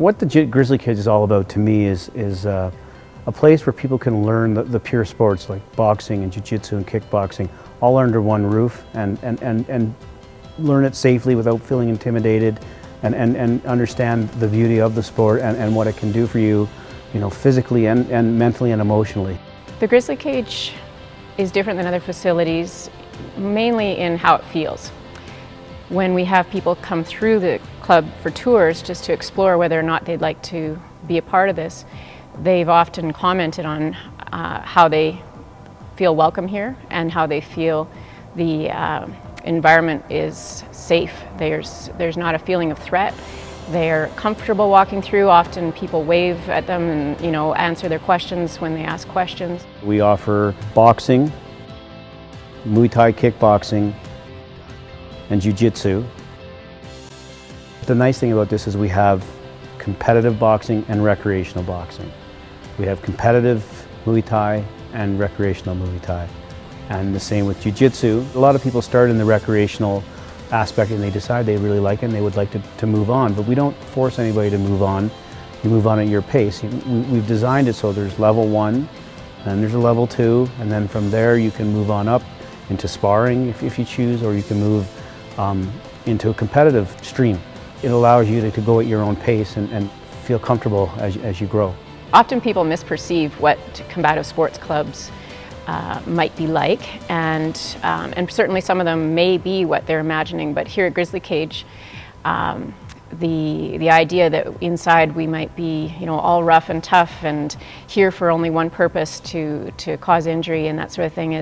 What the Grizzly Cage is all about to me is a place where people can learn the pure sports like boxing and jiu-jitsu and kickboxing all under one roof and learn it safely without feeling intimidated and understand the beauty of the sport and what it can do for you, physically and mentally and emotionally. The Grizzly Cage is different than other facilities, mainly in how it feels. When we have people come through the club for tours just to explore whether or not they'd like to be a part of this, they've often commented on how they feel welcome here and how they feel the environment is safe. There's not a feeling of threat. They're comfortable walking through. Often people wave at them and answer their questions when they ask questions. We offer boxing, Muay Thai kickboxing, and jiu-jitsu. The nice thing about this is we have competitive boxing and recreational boxing. We have competitive Muay Thai and recreational Muay Thai. And the same with jiu-jitsu. A lot of people start in the recreational aspect and they decide they really like it and they would like to move on, but we don't force anybody to move on. You move on at your pace. We've designed it so there's level 1, and there's a level 2, and then from there you can move on up into sparring if you choose, or you can move into a competitive stream. It allows you to go at your own pace and feel comfortable as you grow. Often people misperceive what combative sports clubs might be like, and certainly some of them may be what they're imagining, but here at Grizzly Cage, the idea that inside we might be all rough and tough and here for only one purpose, to cause injury and that sort of thing,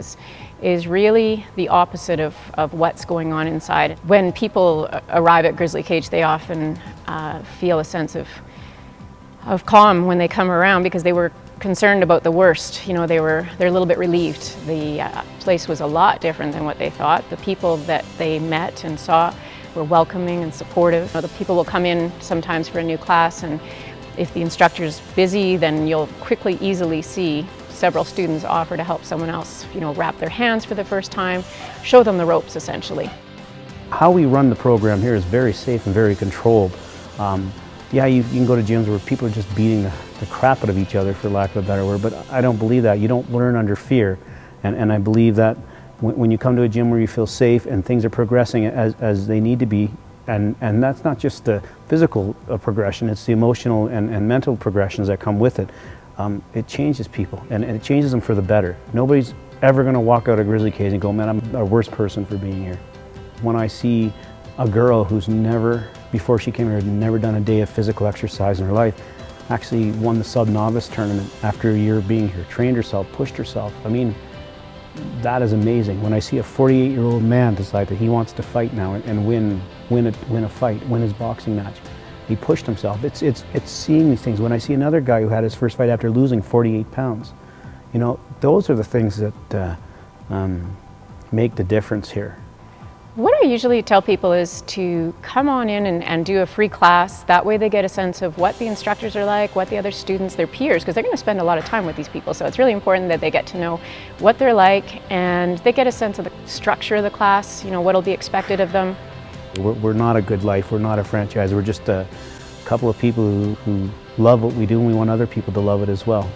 is really the opposite of what's going on inside. When people arrive at Grizzly Cage, they often feel a sense of calm when they come around, because they were concerned about the worst. They're a little bit relieved. The place was a lot different than what they thought. The people that they met and saw were welcoming and supportive. The people will come in sometimes for a new class, and if the instructor's busy, then you'll easily see several students offer to help someone else, wrap their hands for the first time, show them the ropes essentially. How we run the program here is very safe and very controlled. Yeah, you can go to gyms where people are just beating the crap out of each other, for lack of a better word, but I don't believe that. You don't learn under fear, and I believe that when you come to a gym where you feel safe and things are progressing as they need to be, and that's not just the physical progression, it's the emotional and mental progressions that come with it. It changes people, and it changes them for the better. Nobody's ever going to walk out of Grizzly Cage and go, man, I'm a worse person for being here. When I see a girl who's never, before she came here, had never done a day of physical exercise in her life, actually won the sub-novice tournament after a year of being here, trained herself, pushed herself. I mean, that is amazing. When I see a 48-year-old man decide that he wants to fight now and win a fight, win his boxing match, he pushed himself. It's seeing these things. When I see another guy who had his first fight after losing 48 pounds, those are the things that make the difference here. What I usually tell people is to come on in and do a free class. That way they get a sense of what the instructors are like, what the other students, their peers, because they're going to spend a lot of time with these people. So it's really important that they get to know what they're like, and they get a sense of the structure of the class, what'll be expected of them. We're not a Good Life, we're not a franchise, we're just a couple of people who love what we do, and we want other people to love it as well.